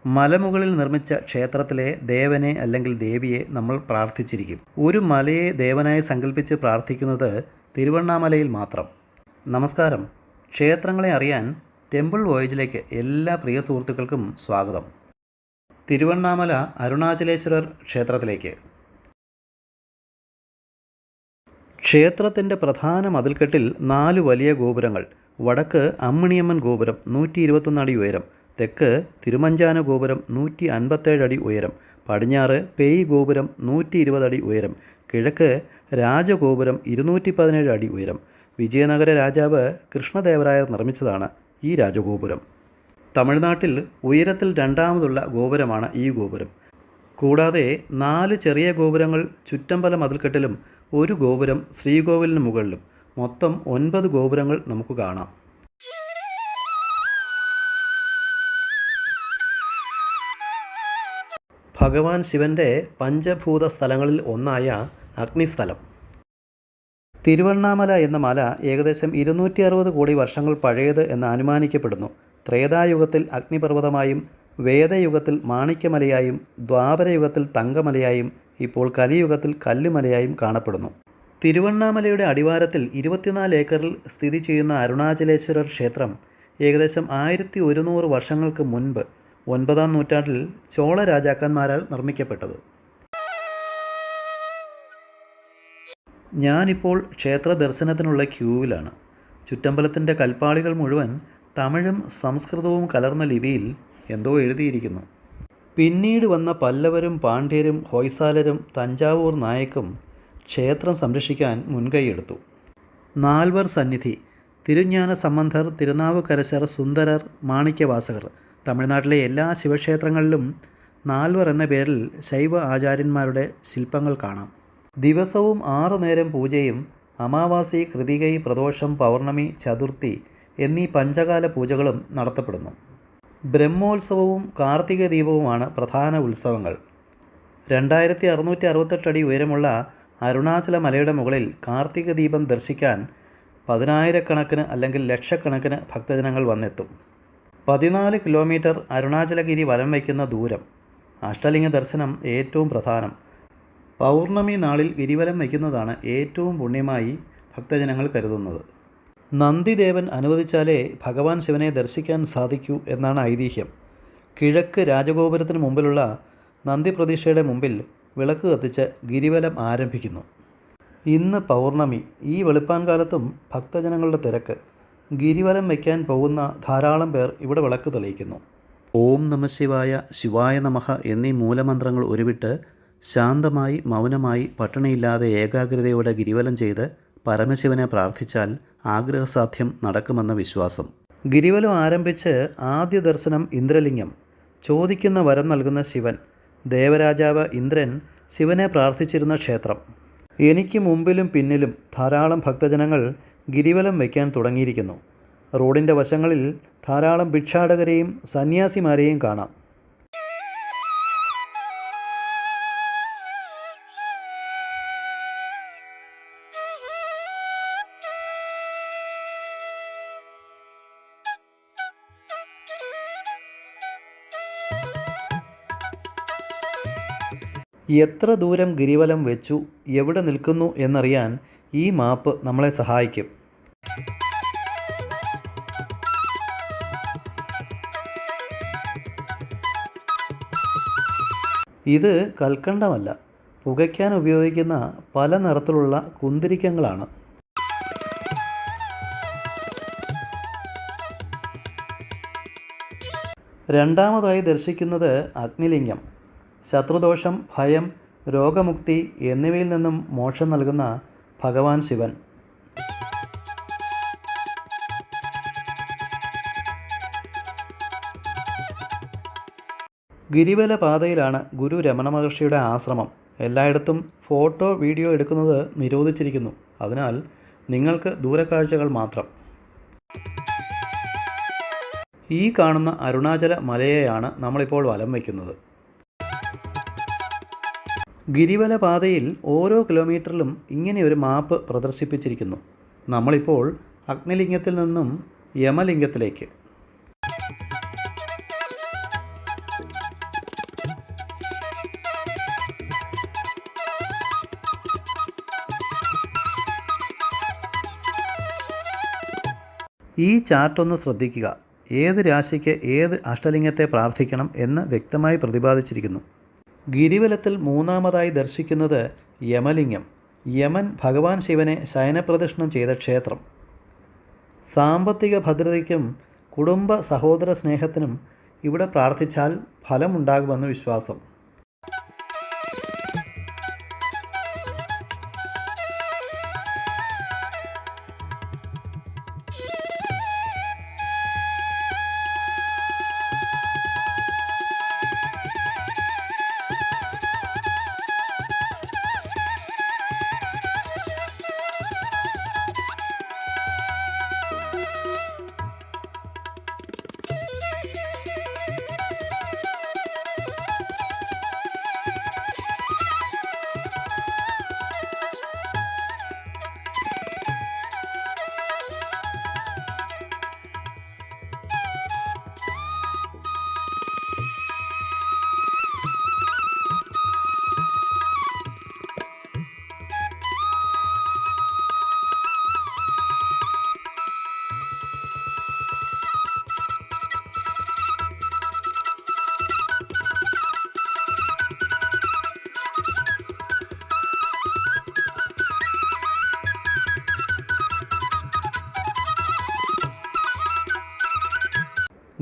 മലമുകളിൽ നിർമ്മിച്ച ക്ഷേത്രത്തിലെ ദേവനെ അല്ലെങ്കിൽ ദേവിയെ നമ്മൾ പ്രാർത്ഥിച്ചിരിക്കും. ഒരു മലയെ ദേവനായി സങ്കല്പിച്ച് പ്രാർത്ഥിക്കുന്നത് തിരുവണ്ണാമലയിൽ മാത്രം. നമസ്കാരം. ക്ഷേത്രങ്ങളെ അറിയാൻ ടെമ്പിൾ വോയേജിലേക്ക് എല്ലാ പ്രിയ സുഹൃത്തുക്കൾക്കും സ്വാഗതം. തിരുവണ്ണാമല അരുണാചലേശ്വരർ ക്ഷേത്രത്തിലേക്ക്. ക്ഷേത്രത്തിൻ്റെ പ്രധാന മതിൽക്കെട്ടിൽ 4 വലിയ ഗോപുരങ്ങൾ. വടക്ക് അമ്മിണിയമ്മൻ ഗോപുരം 121 അടി ഉയരം, തെക്ക് തിരുമഞ്ചാന ഗോപുരം 157 അടി ഉയരം, പടിഞ്ഞാറ് പേയ് ഗോപുരം 120 അടി ഉയരം, കിഴക്ക് രാജഗോപുരം 217 അടി ഉയരം. വിജയനഗര രാജാവ് കൃഷ്ണദേവരായർ നിർമ്മിച്ചതാണ് ഈ രാജഗോപുരം. തമിഴ്നാട്ടിൽ ഉയരത്തിൽ രണ്ടാമതുള്ള ഗോപുരമാണ് ഈ ഗോപുരം. കൂടാതെ 4 ചെറിയ ഗോപുരങ്ങൾ ചുറ്റമ്പല മതിൽക്കെട്ടിലും 1 ഗോപുരം ശ്രീകോവിലിന് മുകളിലും. മൊത്തം 9 ഗോപുരങ്ങൾ നമുക്ക് കാണാം. ഭഗവാൻ ശിവൻ്റെ പഞ്ചഭൂത സ്ഥലങ്ങളിൽ ഒന്നായ അഗ്നിസ്ഥലം. തിരുവണ്ണാമല എന്ന മല ഏകദേശം 260 കോടി വർഷങ്ങൾ പഴയത് എന്ന് അനുമാനിക്കപ്പെടുന്നു. ത്രേതായുഗത്തിൽ അഗ്നിപർവ്വതമായും വേദയുഗത്തിൽ മാണിക്യമലയായും ദ്വാപരയുഗത്തിൽ തങ്കമലയായും ഇപ്പോൾ കലിയുഗത്തിൽ കല്ലുമലയായും കാണപ്പെടുന്നു. തിരുവണ്ണാമലയുടെ അടിവാരത്തിൽ 24 ഏക്കറിൽ സ്ഥിതി ചെയ്യുന്ന അരുണാചലേശ്വരർ ക്ഷേത്രം ഏകദേശം 1100 വർഷങ്ങൾക്ക് മുൻപ് 9-ാം നൂറ്റാണ്ടിൽ ചോള രാജാക്കന്മാരാൽ നിർമ്മിക്കപ്പെട്ടത്. ഞാനിപ്പോൾ ക്ഷേത്ര ദർശനത്തിനുള്ള ക്യൂവിലാണ്. ചുറ്റമ്പലത്തിൻ്റെ കൽപ്പാളികൾ മുഴുവൻ തമിഴും സംസ്കൃതവും കലർന്ന ലിപിയിൽ എന്തോ എഴുതിയിരിക്കുന്നു. പിന്നീട് വന്ന പല്ലവരും പാണ്ഡ്യരും ഹൊയ്സാലരും തഞ്ചാവൂർ നായക്കും ക്ഷേത്രം സംരക്ഷിക്കാൻ മുൻകൈയെടുത്തു. 4 സന്നിധി: തിരുஞான സംബന്ധർ, തിരുനാവുക്കരശർ, സുന്ദരർ, മാണിക്യവാസകർ. തമിഴ്നാട്ടിലെ എല്ലാ ശിവക്ഷേത്രങ്ങളിലും 4 എന്ന പേരിൽ ശൈവ ആചാര്യന്മാരുടെ ശില്പങ്ങൾ കാണാം. ദിവസവും 6 നേരം പൂജയും അമാവാസി, കൃതികൈ, പ്രദോഷം, പൗർണമി, ചതുർത്ഥി എന്നീ പഞ്ചകാല പൂജകളും നടത്തപ്പെടുന്നു. ബ്രഹ്മോത്സവവും കാർത്തിക ദീപവുമാണ് പ്രധാന ഉത്സവങ്ങൾ. 2668 അടി ഉയരമുള്ള അരുണാചല മലയുടെ മുകളിൽ കാർത്തിക ദീപം ദർശിക്കാൻ 10,000-കണക്കിന് അല്ലെങ്കിൽ ലക്ഷക്കണക്കിന് ഭക്തജനങ്ങൾ വന്നെത്തും. 14 കിലോമീറ്റർ അരുണാചലഗിരി വലം വയ്ക്കുന്ന ദൂരം. അഷ്ടലിംഗ ദർശനം ഏറ്റവും പ്രധാനം. പൗർണമി നാളിൽ ഗിരിവലം വയ്ക്കുന്നതാണ് ഏറ്റവും പുണ്യമായി ഭക്തജനങ്ങൾ കരുതുന്നത്. നന്ദിദേവൻ അനുവദിച്ചാലേ ഭഗവാൻ ശിവനെ ദർശിക്കാൻ സാധിക്കൂ എന്നാണ് ഐതിഹ്യം. കിഴക്ക് രാജഗോപുരത്തിന് മുമ്പിലുള്ള നന്ദി പ്രതീക്ഷയുടെ മുമ്പിൽ വിളക്ക് കത്തിച്ച് ഗിരിവലം ആരംഭിക്കുന്നു. ഇന്ന് പൗർണമി. ഈ വെളുപ്പാൻകാലത്തും ഭക്തജനങ്ങളുടെ തിരക്ക്. ഗിരിവലം വയ്ക്കാൻ പോകുന്ന ധാരാളം പേർ ഇവിടെ വിളക്ക് തെളിയിക്കുന്നു. ഓം നമ ശിവായ, ശിവായ നമഃ എന്നീ മൂലമന്ത്രങ്ങൾ ഉരുവിട്ട് ശാന്തമായി മൗനമായി പട്ടിണിയില്ലാതെ ഏകാഗ്രതയോടെ ഗിരിവലം ചെയ്ത് പരമശിവനെ പ്രാർത്ഥിച്ചാൽ ആഗ്രഹസാധ്യം നടക്കുമെന്ന വിശ്വാസം. ഗിരിവലം ആരംഭിച്ച് ആദ്യ ദർശനം ഇന്ദ്രലിംഗം. ചോദിക്കുന്ന വരം നൽകുന്ന ശിവൻ. ദേവരാജാവ് ഇന്ദ്രൻ ശിവനെ പ്രാർത്ഥിച്ചിരുന്ന ക്ഷേത്രം. എനിക്ക് മുമ്പിലും പിന്നിലും ധാരാളം ഭക്തജനങ്ങൾ ഗിരിവലം വയ്ക്കാൻ തുടങ്ങിയിരിക്കുന്നു. റോഡിൻ്റെ വശങ്ങളിൽ ധാരാളം ഭിക്ഷാടകരെയും സന്യാസിമാരെയും കാണാം. എത്ര ദൂരം ഗിരിവലം വെച്ചു, എവിടെ നിൽക്കുന്നു എന്നറിയാൻ ഈ മാപ്പ് നമ്മളെ സഹായിക്കും. ഇത് കൽക്കണ്ടമല്ല, പുകയ്ക്കാൻ ഉപയോഗിക്കുന്ന പല നിറത്തിലുള്ള കുന്തിരിക്കങ്ങളാണ്. രണ്ടാമതായി ദർശിക്കുന്നത് അഗ്നിലിംഗം. ശത്രുദോഷം, ഭയം, രോഗമുക്തി എന്നിവയിൽ നിന്നും മോക്ഷം നൽകുന്ന ഭഗവാൻ ശിവൻ. ഗിരിവല പാതയിലാണ് ഗുരു രമണ മഹർഷിയുടെ ആശ്രമം. എല്ലായിടത്തും ഫോട്ടോ, വീഡിയോ എടുക്കുന്നത് നിരോധിച്ചിരിക്കുന്നു. അതിനാൽ നിങ്ങൾക്ക് ദൂരക്കാഴ്ചകൾ മാത്രം. ഈ കാണുന്ന അരുണാചല മലയെയാണ് നമ്മളിപ്പോൾ വലം വയ്ക്കുന്നത്. ഗിരിവല പാതയിൽ ഓരോ കിലോമീറ്ററിലും ഇങ്ങനെയൊരു മാപ്പ് പ്രദർശിപ്പിച്ചിരിക്കുന്നു. നമ്മളിപ്പോൾ അഗ്നിലിംഗത്തിൽ നിന്നും യമലിംഗത്തിലേക്ക്. ഈ ചാർട്ടൊന്ന് ശ്രദ്ധിക്കുക. ഏത് രാശിക്ക് ഏത് അഷ്ടലിംഗത്തെ പ്രാർത്ഥിക്കണം എന്ന് വ്യക്തമായി പ്രതിപാദിച്ചിരിക്കുന്നു. ഗിരിവലത്തിൽ മൂന്നാമതായി ദർശിക്കുന്നത് യമലിംഗം. യമൻ ഭഗവാൻ ശിവനെ ശയനപ്രദക്ഷിണം ചെയ്ത ക്ഷേത്രം. സാമ്പത്തിക ഭദ്രതയ്ക്കും കുടുംബ സഹോദര സ്നേഹത്തിനും ഇവിടെ പ്രാർത്ഥിച്ചാൽ ഫലമുണ്ടാകുമെന്ന് വിശ്വാസം.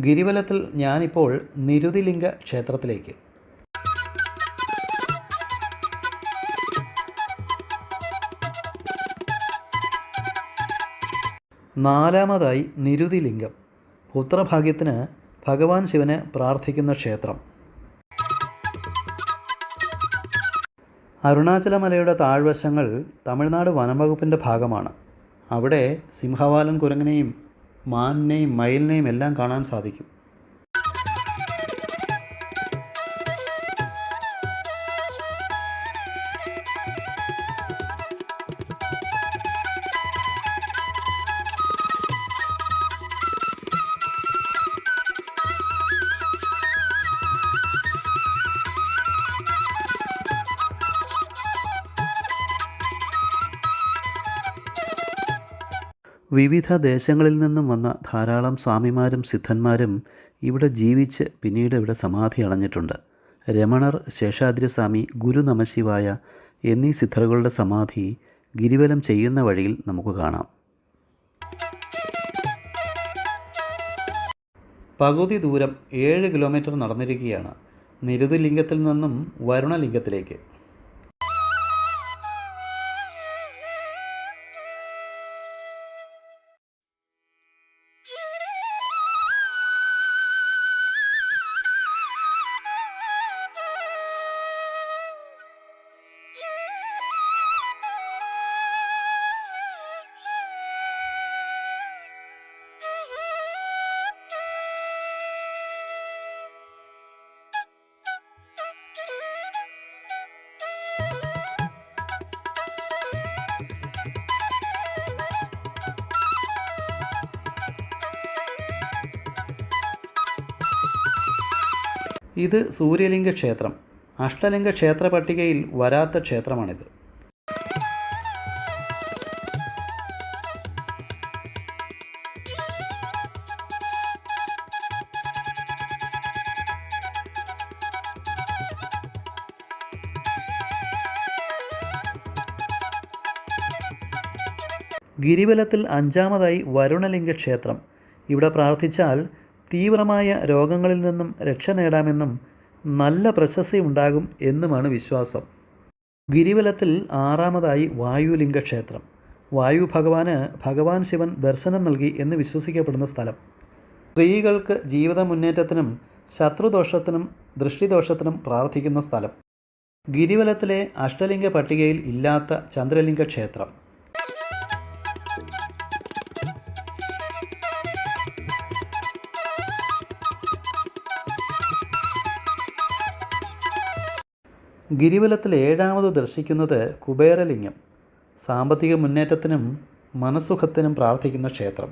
ഗിരിവലത്തിൽ ഞാനിപ്പോൾ നിരുതിലിംഗ ക്ഷേത്രത്തിലേക്ക്. നാലാമതായി നിരുതിലിംഗം. പുത്രഭാഗ്യത്തിന് ഭഗവാൻ ശിവനെ പ്രാർത്ഥിക്കുന്ന ക്ഷേത്രം. അരുണാചലമലയുടെ താഴ്വശങ്ങൾ തമിഴ്നാട് വനംവകുപ്പിൻ്റെ ഭാഗമാണ്. അവിടെ സിംഹവാലൻ കുരങ്ങനെയും മാനിനെയും മയിലിനെയും എല്ലാം കാണാൻ സാധിക്കും. വിവിധ ദേശങ്ങളിൽ നിന്നും വന്ന ധാരാളം സ്വാമിമാരും സിദ്ധന്മാരും ഇവിടെ ജീവിച്ച് പിന്നീട് ഇവിടെ സമാധി അടഞ്ഞിട്ടുണ്ട്. രമണർ, ശേഷാദ്രിസ്വാമി, ഗുരു നമശിവായ എന്നീ സിദ്ധറുകളുടെ സമാധി ഗിരിവലം ചെയ്യുന്ന വഴിയിൽ നമുക്ക് കാണാം. പകുതി ദൂരം 7 കിലോമീറ്റർ നടന്നിരിക്കുകയാണ് നിരുതിലിംഗത്തിൽ നിന്നും വരുണലിംഗത്തിലേക്ക്. ഇത് സൂര്യലിംഗ ക്ഷേത്രം. അഷ്ടലിംഗ ക്ഷേത്ര പട്ടികയിൽ വരാത്ത ക്ഷേത്രമാണിത്. ഗിരിവലത്തിൽ അഞ്ചാമതായി വരുണലിംഗ ക്ഷേത്രം. ഇവിടെ പ്രാർത്ഥിച്ചാൽ തീവ്രമായ രോഗങ്ങളിൽ നിന്നും രക്ഷ നേടാമെന്നും നല്ല പ്രശസ്തി ഉണ്ടാകും എന്നുമാണ് വിശ്വാസം. ഗിരിവലത്തിൽ ആറാമതായി വായുലിംഗ ക്ഷേത്രം. വായു ഭഗവാന് ഭഗവാൻ ശിവൻ ദർശനം നൽകി എന്ന് വിശ്വസിക്കപ്പെടുന്ന സ്ഥലം. സ്ത്രീകൾക്ക് ജീവിത മുന്നേറ്റത്തിനും ശത്രുദോഷത്തിനും ദൃഷ്ടിദോഷത്തിനും പ്രാർത്ഥിക്കുന്ന സ്ഥലം. ഗിരിവലത്തിലെ അഷ്ടലിംഗ പട്ടികയിൽ ഇല്ലാത്ത ചന്ദ്രലിംഗ ക്ഷേത്രം. ഗിരിവലത്തിൽ ഏഴാമത് ദർശിക്കുന്നത് കുബേരലിംഗം. സാമ്പത്തിക മുന്നേറ്റത്തിനും മനസ്സുഖത്തിനും പ്രാർത്ഥിക്കുന്ന ക്ഷേത്രം.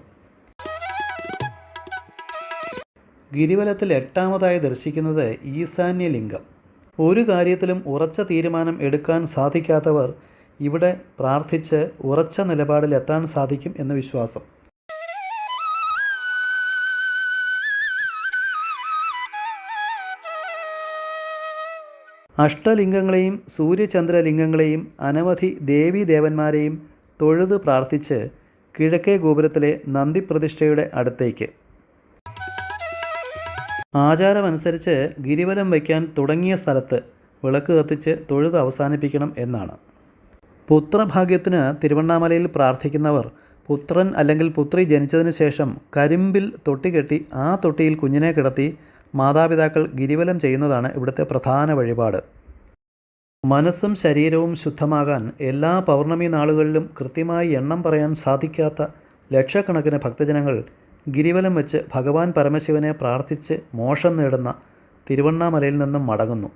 ഗിരിവലത്തിൽ എട്ടാമതായി ദർശിക്കുന്നത് ഈശാന്യലിംഗം. ഒരു കാര്യത്തിലും ഉറച്ച തീരുമാനം എടുക്കാൻ സാധിക്കാത്തവർ ഇവിടെ പ്രാർത്ഥിച്ച് ഉറച്ച നിലപാടിലെത്താൻ സാധിക്കും എന്ന് വിശ്വാസം. അഷ്ടലിംഗങ്ങളെയും സൂര്യചന്ദ്രലിംഗങ്ങളെയും അനവധി ദേവീദേവന്മാരെയും തൊഴുത് പ്രാർത്ഥിച്ച് കിഴക്കേ ഗോപുരത്തിലെ നന്ദിപ്രതിഷ്ഠയുടെ അടുത്തേക്ക്. ആചാരമനുസരിച്ച് ഗിരിവലം വയ്ക്കാൻ തുടങ്ങിയ സ്ഥലത്ത് വിളക്ക് കത്തിച്ച് തൊഴുത് അവസാനിപ്പിക്കണം എന്നാണ്. പുത്രഭാഗ്യത്തിന് തിരുവണ്ണാമലയിൽ പ്രാർത്ഥിക്കുന്നവർ പുത്രൻ അല്ലെങ്കിൽ പുത്രി ജനിച്ചതിന് ശേഷം കരിമ്പിൽ തൊട്ടി കെട്ടി ആ തൊട്ടിയിൽ കുഞ്ഞിനെ കിടത്തി മാതാപിതാക്കൾ ഗിരിവലം ചെയ്യുന്നതാണ് ഇവിടുത്തെ പ്രധാന വഴിപാട്. മനസ്സും ശരീരവും ശുദ്ധമാകാൻ എല്ലാ പൗർണമി നാളുകളിലും കൃത്യമായി എണ്ണം പറയാൻ സാധിക്കാത്ത ലക്ഷക്കണക്കിന് ഭക്തജനങ്ങൾ ഗിരിവലം വെച്ച് ഭഗവാൻ പരമശിവനെ പ്രാർത്ഥിച്ച് മോക്ഷം നേടുന്ന തിരുവണ്ണാമലയിൽ നിന്നും മടങ്ങുന്നു.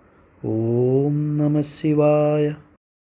ഓം നമഃ ശിവായ.